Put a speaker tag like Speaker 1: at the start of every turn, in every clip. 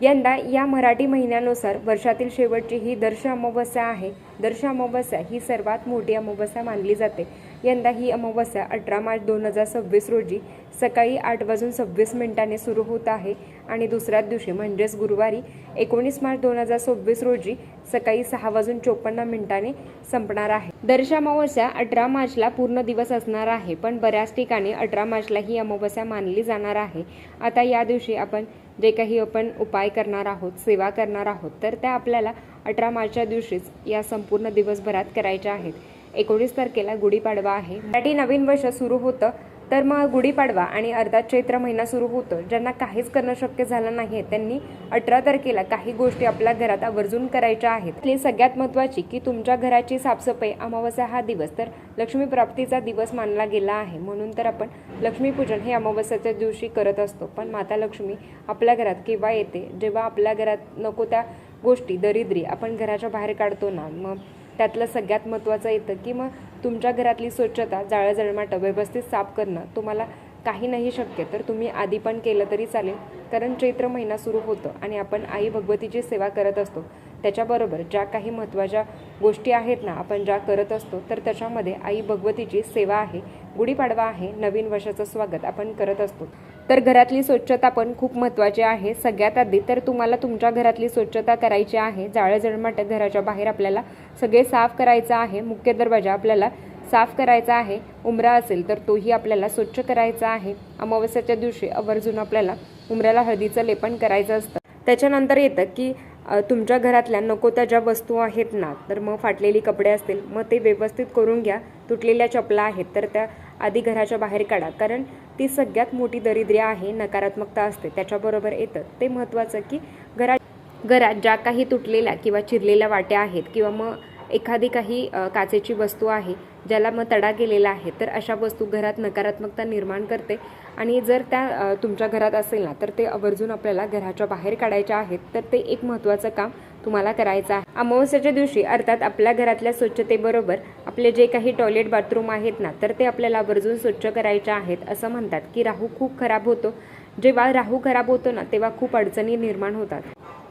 Speaker 1: यंदा या मराठी महिन्यानुसार वर्षातील शेवटची ही दर्श अमावस्या आहे। दर्श अमावस्या ही सर्वात मोठी अमावस्या मानली जाते। यंदा ही अमावस्या 18 मार्च 2026 रोजी सकाळी 8:26 सुरू होत आहे आणि दुसऱ्याच दिवशी म्हणजेच गुरुवारी 19 मार्च 2026 रोजी सकाळी 6:54 संपणार आहे। दर्श अमावस्या 18 मार्चला पूर्ण दिवस असणार आहे, पण बऱ्याच ठिकाणी 18 मार्चला ही अमावस्या मानली जाणार आहे। आता या दिवशी आपण जे काही आपण उपाय करणार आहोत, सेवा करणार आहोत, तर त्या आपल्याला 18 मार्चच्या दिवशीच या संपूर्ण दिवसभरात करायच्या आहेत। 19 तारखेला गुढीपाडवा आहे, मराठी नवीन वर्ष सुरू होतं, तर मग गुढीपाडवा आणि अर्थात चैत्र महिना सुरू होतो। ज्यांना काहीच करणं शक्य झालं नाही त्यांनी 18 तारखेला काही गोष्टी आपल्या घरात आवर्जून करायच्या आहेत। त्यातली सगळ्यात महत्त्वाची की तुमच्या घराची साफसफाई। अमावस्या हा दिवस तर लक्ष्मी प्राप्तीचा दिवस मानला गेला आहे, म्हणून तर आपण लक्ष्मीपूजन हे अमावस्याच्या दिवशी करत असतो। पण माता लक्ष्मी आपल्या घरात केव्हा येते, जेव्हा आपल्या घरात नको त्या गोष्टी दरिद्री आपण घराच्या बाहेर काढतो ना, मग त्यातलं सगळ्यात महत्त्वाचं येतं की मग तुमच्या घरातली स्वच्छता, जाळजळमाट व्यवस्थित साफ करणं तुम्हाला काही नाही शक्य तर तुम्ही आधी पण केलं तरी चालेल, कारण चैत्र महिना सुरू होतो आणि आपण आई भगवतीची सेवा करत असतो। त्याच्याबरोबर ज्या काही महत्त्वाच्या गोष्टी आहेत ना आपण ज्या करत असतो, तर त्याच्यामध्ये आई भगवतीची सेवा आहे, गुढीपाडवा आहे, नवीन वर्षाचं स्वागत आपण करत असतो। तर घरातली स्वच्छता पण खूप महत्त्वाची आहे। सगळ्यात आधी तर तुम्हाला तुमच्या घरातली स्वच्छता करायची आहे। जाळजळमाट घराच्या बाहेर आपल्याला सगळे साफ करायचं आहे। मुख्य दरवाजा आपल्याला साफ करायचा आहे। उंबरा असेल तर तोही आपल्याला स्वच्छ करायचा आहे। अमावस्याच्या दिवशी आवर्जून आपल्याला उंबऱ्याला हळदीचं लेपन करायचं असतं। त्याच्यानंतर येतं की तुमच्या घरातल्या नको त्या ज्या वस्तू आहेत ना, तर मग फाटलेली कपडे असतील मग ते व्यवस्थित करून घ्या। तुटलेल्या चपला आहेत तर त्या आधी घराच्या बाहेर काढा, कारण ती सगळ्यात मोठी दरिद्री आहे, नकारात्मकता असते। त्याच्याबरोबर येतं ते महत्त्वाचं की घरात ज्या काही तुटलेल्या किंवा चिरलेल्या वाट्या आहेत किंवा मग एखादी काही काचेची वस्तू आहे ज्याला मग तडा गेलेला आहे, तर अशा वस्तू घरात नकारात्मकता निर्माण करते आणि जर त्या तुमच्या घरात असेल ना, तर ते आवर्जून आपल्याला घराच्या बाहेर काढायच्या आहेत। तर ते एक महत्त्वाचं काम तुम्हाला करायचं आहे। अमावस्याच्या दिवशी अर्थात आपल्या घरातल्या स्वच्छतेबरोबर आपले जे काही टॉयलेट बाथरूम आहेत ना, तर ते आपल्याला आवर्जून स्वच्छ करायचे आहेत। असं म्हणतात की राहू खूप खराब होतो, जेव्हा राहू खराब होतो ना तेव्हा खूप अडचणी निर्माण होतात,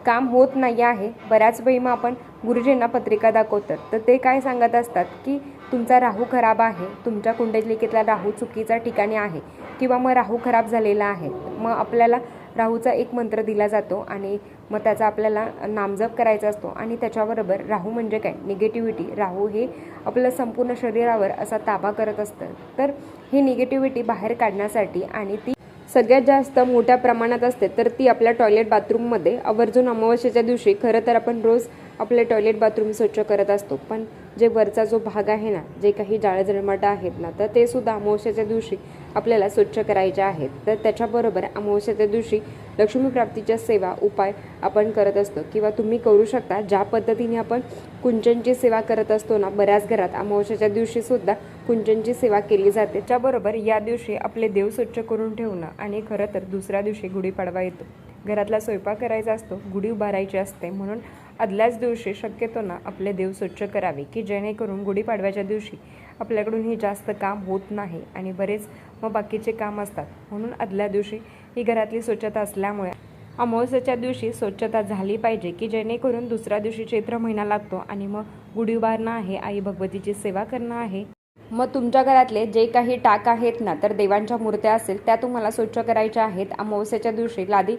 Speaker 1: काम होत नाही आहे। बऱ्याच वेळी मग आपण गुरुजींना पत्रिका दाखवतात, तर ते काय सांगत असतात की तुमचा राहू खराब आहे, तुमच्या कुंडलिकेतला राहू चुकीच्या ठिकाणी आहे किंवा मग राहू खराब झालेला आहे। मग आपल्याला राहूचा एक मंत्र दिला जातो आणि मग त्याचा आपल्याला नामजप करायचा असतो आणि त्याच्याबरोबर राहू म्हणजे काय, निगेटिव्हिटी। राहू हे आपलं संपूर्ण शरीरावर असा ताबा करत असतं, तर ही निगेटिव्हिटी बाहेर काढण्यासाठी आणि ती सगळ्यात जास्त मोठ्या प्रमाणात असते तर ती आपल्या टॉयलेट बाथरूममध्ये आवर्जून अमावस्येच्या दिवशी। खरं तर आपण रोज आपले टॉयलेट बाथरूम स्वच्छ करत असतो, पण जे वरचा जो भाग आहे ना, जे काही जाळजळमाट आहेत ना, तर ते सुद्धा अमावस्येच्या दिवशी आपल्याला स्वच्छ करायचे आहेत। तर त्याच्याबरोबर अमावस्येच्या दिवशी लक्ष्मी प्राप्तीच्या सेवा उपाय आपण करत असतो किंवा तुम्ही करू शकता। ज्या पद्धतीने आपण कुंचनची सेवा करत असतो ना, बऱ्याच घरात अमावस्येच्या दिवशी सुद्धा कुंचनची सेवा केली जाते। त्याच्याबरोबर या दिवशी आपले देव स्वच्छ करून ठेवणं आणि खरं तर दुसऱ्या दिवशी गुढीपाडवा येतो, घरातला स्वयंपाक करायचा असतो, गुढी उभारायची असते, म्हणून आदल्याच दिवशी शक्यतो ना आपले देव स्वच्छ करावे की जेणेकरून गुढीपाडव्याच्या दिवशी आपल्याकडूनही जास्त काम होत नाही आणि बरेच मग बाकीचे काम असतात। म्हणून आदल्या दिवशी ही घरातली स्वच्छता असल्यामुळे अमावस्येच्या दिवशी स्वच्छता झाली पाहिजे की जेणेकरून दुसऱ्या दिवशी चैत्र महिना लागतो आणि मग गुढी उभारणं आहे, आई भगवतीची सेवा करणं आहे। मग तुमच्या घरातले जे काही टाक आहेत ना, तर देवांच्या मूर्त्या असेल त्या तुम्हाला स्वच्छ करायच्या आहेत। अमावस्येच्या दिवशी लादी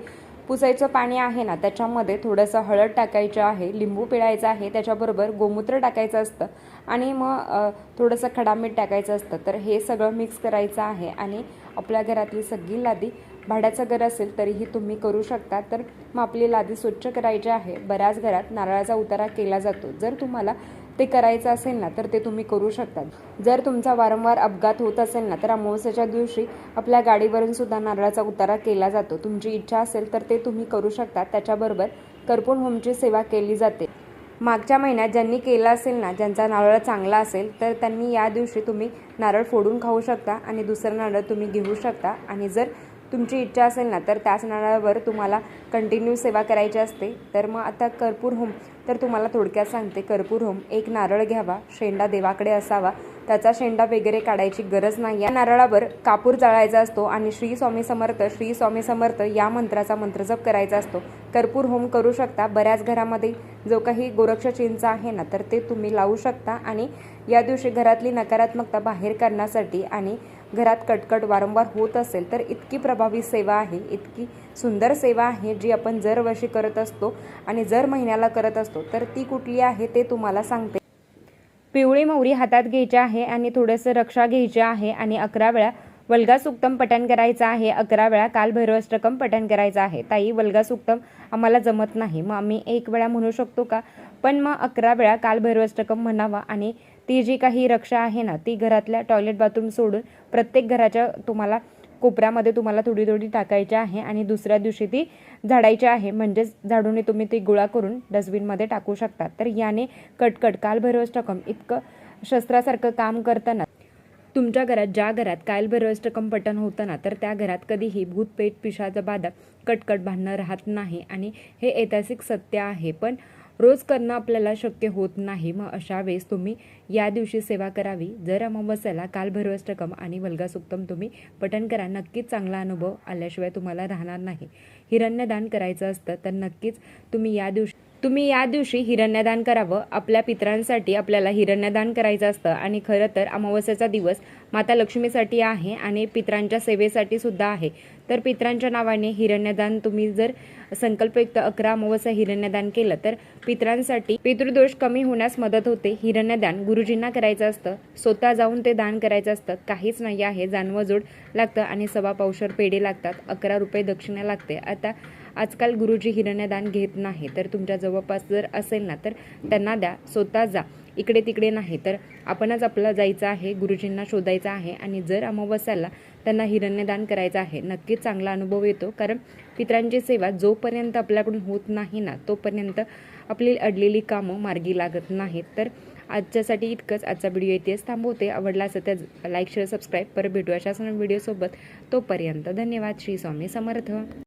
Speaker 1: पुसायचं पाणी आहे ना, त्याच्यामध्ये थोडंसं हळद टाकायचं आहे, लिंबू पिळायचं आहे, त्याच्याबरोबर गोमूत्र टाकायचं असतं आणि मग थोडंसं खडा मीठ टाकायचं असतं। तर हे सगळं मिक्स करायचं आहे आणि आपल्या घरातली सगळी लादी, भाड्याचं घर असेल तरीही तुम्ही करू शकता, तर मग आपली लादी स्वच्छ करायची आहे। बऱ्याच घरात नारळाचा उतारा केला जातो, जर तुम्हाला ते करायचं असेल ना तर ते तुम्ही करू शकता। जर तुमचा वारंवार अपघात होत असेल ना, तर अमावस्येच्या दिवशी आपल्या गाडीवरून सुद्धा नारळाचा उतारा केला जातो। तुमची इच्छा असेल तर ते तुम्ही करू शकता। त्याच्याबरोबर कर्पूर होमची सेवा केली जाते। मागच्या महिन्यात ज्यांनी केलं असेल ना, ज्यांचा नारळ चांगला असेल, तर त्यांनी या दिवशी तुम्ही नारळ फोडून खाऊ शकता आणि दुसरं नारळ तुम्ही घेऊ शकता आणि जर तुमची इच्छा असेल ना तर त्याच नारळावर तुम्हाला कंटिन्यू सेवा करायची असते। तर मग आता कर्पूर होम तर तुम्हाला थोडक्यात सांगते। कर्पूर होम, एक नारळ घ्यावा, शेंडा देवाकडे असावा, त्याचा शेंडा वगैरे काढायची गरज नाही. या नारळावर कापूर जाळायचा असतो आणि श्री स्वामी समर्थ या मंत्राचा मंत्रजप करायचा असतो. कर्पूर होम करू शकता. बऱ्याच घरामध्ये जो काही गोरक्ष चिंच आहे ना, तर ते तुम्ही लावू शकता आणि या दिवशी घरातली नकारात्मकता बाहेर काढण्यासाठी आणि घरात कटकट वारंवार होत असेल तर इतकी प्रभावी सेवा आहे, इतकी सुंदर सेवा आहे जी आपण दरवर्षी करत असतो आणि दर महिन्याला करत असतो. तर ती कुठली आहे ते तुम्हाला सांगते. पिवळी मोहरी हातात घ्यायची आहे आणि थोडंसं रक्षा घ्यायचे आहे आणि 11 वेळा वल्गा सुक्तम पठण करायचं आहे. 11 वेळा कालभैरवाष्टकम पठण करायचं आहे. ताई, वल्गा सुक्तम आम्हाला जमत नाही, मग आम्ही 1 वेळा म्हणू शकतो का? पण मग 11 वेळा कालभैरवाष्टकम म्हणावा आणि ती जी काही रक्षा आहे ना, ती घरातल्या टॉयलेट बाथरूम सोडून प्रत्येक घराच्या तुम्हाला कोपऱ्यामध्ये तुम्हाला थोडी थोडी टाकायची आहे आणि दुसऱ्या दिवशी ती झाडायची आहे. म्हणजेच झाडून तुम्ही ती गोळा करून डस्टबिनमध्ये टाकू शकता. तर याने कटकट कालभैरवाष्टकम इतकं शस्त्रासारखं काम करताना तुमच्या घरात, ज्या घरात कालभैरवाष्टकम पठण होतं ना, तर त्या घरात कधीही भूत, पेट, पिशाच बाधा, कटकट भांडणं राहत नाही आणि हे ऐतिहासिक सत्य आहे. पण रोज करणं आपल्याला शक्य होत नाही. मग अशा वेळेस तुम्ही या दिवशी सेवा करावी. जर अमावस्याला कालभैरवाष्टकम आणि वल्गा सुक्तम तुम्ही पठण करा. नक्कीच चांगला अनुभव आल्याशिवाय तुम्हाला राहणार नाही. हिरण्यदान करायचं असतं तर नक्कीच तुम्ही या दिवशी हिरण्यदान करावं. आपल्या पितरांसाठी आपल्याला हिरण्यदान करायचं असतं आणि खरं तर अमावस्याचा दिवस माता लक्ष्मीसाठी आहे आणि पितरांच्या सेवेसाठी सुद्धा आहे. तर पितरांच्या नावाने हिरण्यदान तुम्ही जर संकल्पयुक्त 11 अमावस्या हिरण्यदान केलं तर पितरांसाठी पितृदोष कमी होण्यास मदत होते. हिरण्यदान गुरुजींना करायचं असतं. स्वतः जाऊन ते दान करायचं असतं. काहीच नाही आहे, जानवजोड लागतं आणि 1.25 पावशर पेढे लागतात. 11 रुपये दक्षिणा लागते. आता आजकाल गुरुजी हिरण्यदान घेत नाही, तर तुमच्या जवळपास जर असेल ना तर त्यांना द्या. स्वतः जा, इकडे तिकडे नाही. तर आपणच आपलं जायचं आहे, गुरुजींना शोधायचं आहे आणि जर अमावस्याला त्यांना हिरण्यदान करायचं आहे. नक्कीच चांगला अनुभव येतो, कारण पितरांची सेवा जोपर्यंत आपल्याकडून होत नाही ना, तोपर्यंत आपली अडलेली कामं मार्गी लागत नाहीत. तर आजच्यासाठी इतकंच. आजचा व्हिडिओ इथेच थांबवते. आवडला असेल तर लाईक, शेअर, सबस्क्राईब. परत भेटू अशाच व्हिडिओसोबत. तोपर्यंत धन्यवाद. श्री स्वामी समर्थ.